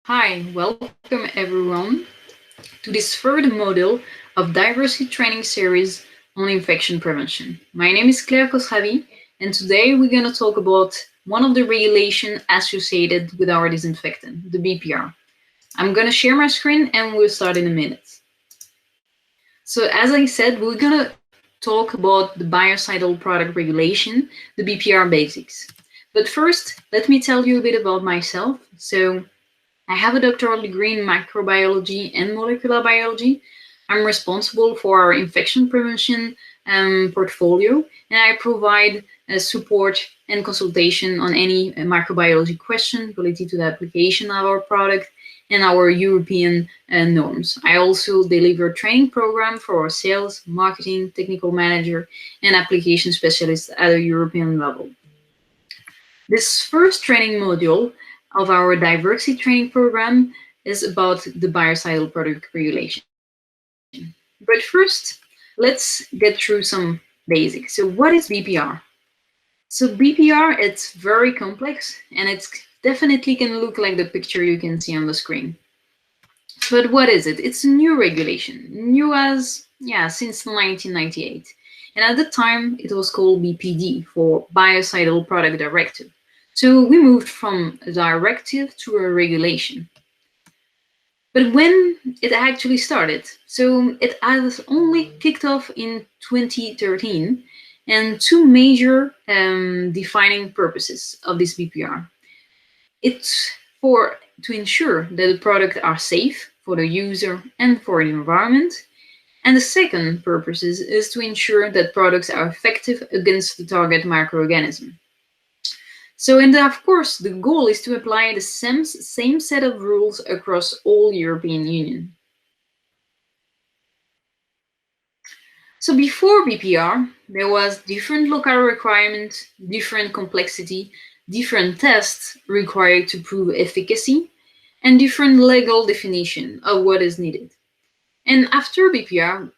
Hi, welcome everyone to this third module of Diversey training series on infection prevention. My name is Claire Khosravi, and today we're going to talk about one of the regulations associated with our disinfectant, the BPR. I'm going to share my screen and we'll start in a minute. So as I said, we're going to talk about the Biocidal product regulation, the BPR basics. But first, let me tell you a bit about myself. So I have a doctoral degree in microbiology and molecular biology. I'm responsible for our infection prevention portfolio, and I provide support and consultation on any microbiology question related to the application of our product and our European norms. I also deliver training program for our sales, marketing, technical manager, and application specialists at a European level. This first training module of our Diversey training program is about the biocidal product regulation. But first, let's get through some basics. So what is BPR? So BPR, it's very complex and it definitely can look like the picture you can see on the screen. But what is it? It's a new regulation, new as, since 1998. And at the time, it was called BPD for Biocidal Product Directive. So we moved from a directive to a regulation. But when it actually started, so it has only kicked off in 2013, and two major defining purposes of this BPR. It's to ensure that the products are safe for the user and for the environment. And the second purpose is to ensure that products are effective against the target microorganism. So, and of course, the goal is to apply the same set of rules across all European Union. So before BPR, there was different local requirements, different complexity, different tests required to prove efficacy, and different legal definition of what is needed. And after BPR,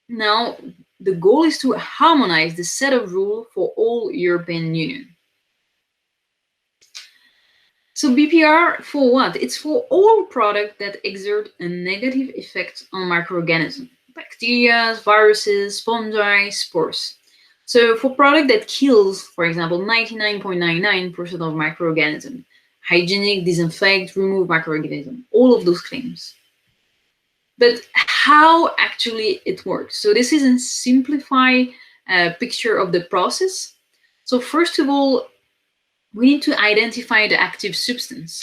now the goal is to harmonize the set of rules for all European Union. So BPR for what? It's for all products that exert a negative effect on microorganisms, bacteria, viruses, fungi, spores. So for product that kills, for example, 99.99% of microorganisms, hygienic, disinfect, remove microorganisms, all of those claims. But how actually it works? So this is a simplified picture of the process. So first of all, we need to identify the active substance.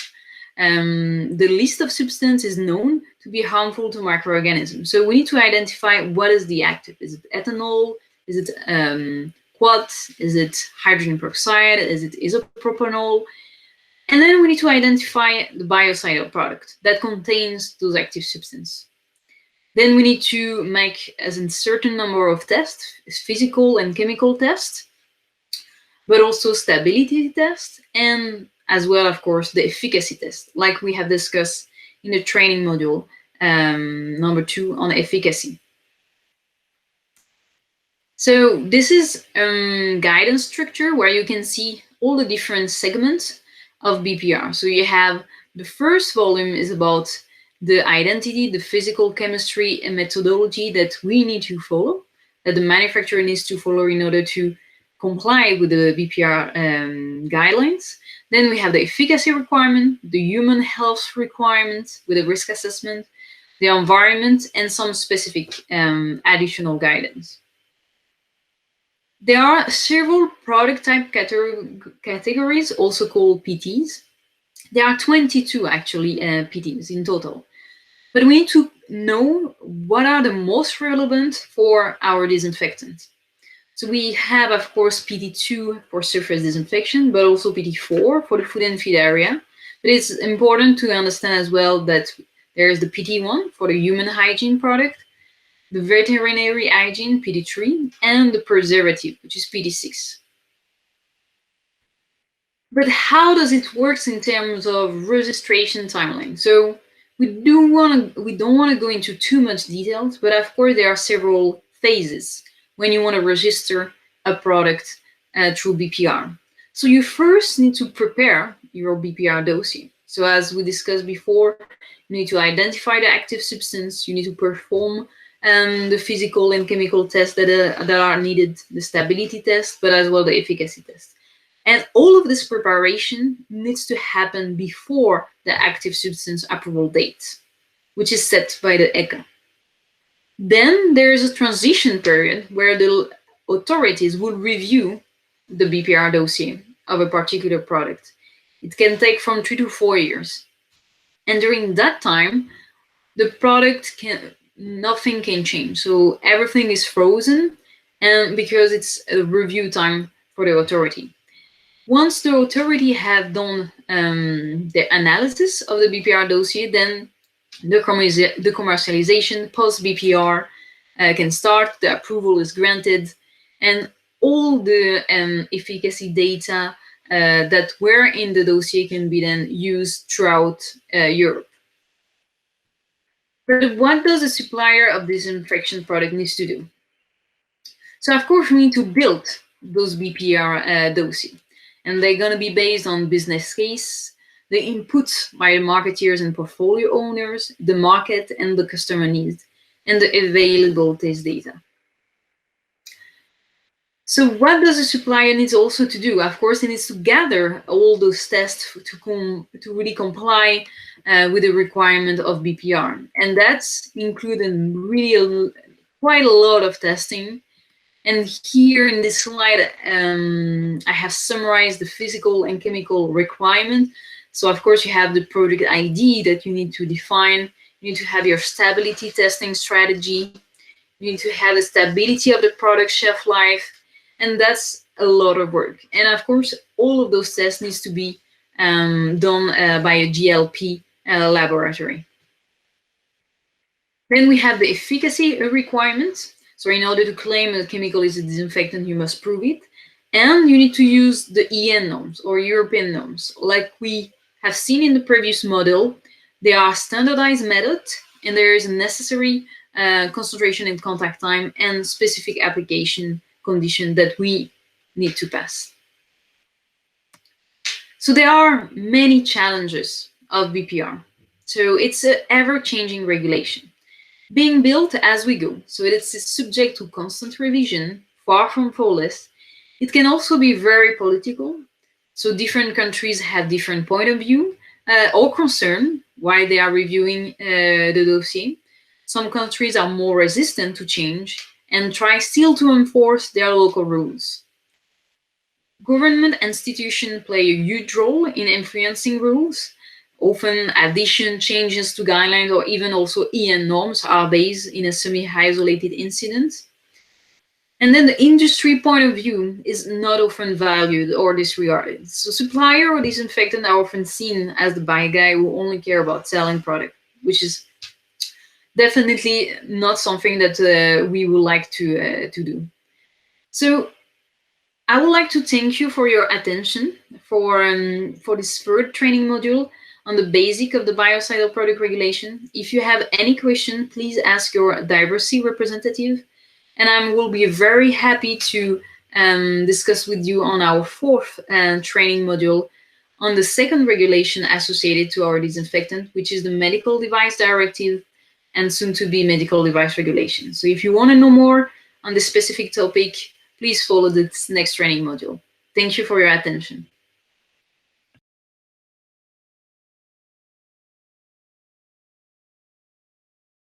The list of substance is known to be harmful to microorganisms. So we need to identify what is the active. Is it ethanol? Is it quat? Is it hydrogen peroxide? Is it isopropanol? And then we need to identify the biocidal product that contains those active substances. Then we need to make a certain number of tests, physical and chemical tests, but also stability test, and as well, of course, the efficacy test, like we have discussed in the training module number 2 on efficacy. So this is guidance structure where you can see all the different segments of BPR. So you have the first volume is about the identity, the physical chemistry and methodology that we need to follow, that the manufacturer needs to follow in order to comply with the BPR guidelines. Then we have the efficacy requirement, the human health requirement with a risk assessment, the environment, and some specific additional guidance. There are several product type categories, also called PTs. There are 22 actually PTs in total. But we need to know what are the most relevant for our disinfectant. So we have, of course, PT2 for surface disinfection, but also PT4 for the food and feed area. But it's important to understand as well that there is the PT1 for the human hygiene product, the veterinary hygiene, PT3, and the preservative, which is PT6. But how does it work in terms of registration timeline? So we don't want to go into too much details, but of course there are several phases when you want to register a product through BPR. So you first need to prepare your BPR dossier. So as we discussed before, you need to identify the active substance, you need to perform the physical and chemical tests that are needed, the stability test, but as well the efficacy test. And all of this preparation needs to happen before the active substance approval date, which is set by the ECHA. Then there is a transition period where the authorities will review the BPR dossier of a particular product. It can take from 3 to 4 years. And during that time, the product nothing can change. So everything is frozen, and because it's a review time for the authority. Once the authority have done the analysis of the BPR dossier, then the commercialization post BPR can start, the approval is granted, and all the efficacy data that were in the dossier can be then used throughout Europe. But what does a supplier of disinfection product needs to do? So of course we need to build those BPR dossier, and they're going to be based on business case, the inputs by the marketeers and portfolio owners, the market and the customer needs, and the available test data. So what does a supplier needs also to do? Of course, it needs to gather all those tests to really comply with the requirement of BPR. And that's including really quite a lot of testing. And here in this slide, I have summarized the physical and chemical requirement. So of course you have the product ID that you need to define. You need to have your stability testing strategy. You need to have the stability of the product shelf life. And that's a lot of work. And of course, all of those tests needs to be done by a GLP laboratory. Then we have the efficacy requirements. So in order to claim a chemical is a disinfectant, you must prove it. And you need to use the EN norms or European norms. Like we have seen in the previous model, they are standardized method, and there is a necessary concentration and contact time and specific application condition that we need to pass. So there are many challenges of BPR. So it's an ever-changing regulation, being built as we go. So it's subject to constant revision, far from flawless. It can also be very political. So different countries have different point of view or concern why they are reviewing the dossier. Some countries are more resistant to change and try still to enforce their local rules. Government institutions play a huge role in influencing rules. Often addition, changes to guidelines, or even also EN norms are based in a semi-isolated incident. And then the industry point of view is not often valued or disregarded. So supplier or disinfectant are often seen as the bad guy who only care about selling product, which is definitely not something that we would like to do. So I would like to thank you for your attention for this third training module on the basic of the biocidal product regulation. If you have any question, please ask your Diversey representative, and I will be very happy to discuss with you on our fourth training module on the second regulation associated to our disinfectant, which is the Medical Device Directive and soon to be Medical Device Regulation. So if you want to know more on this specific topic, please follow this next training module. Thank you for your attention.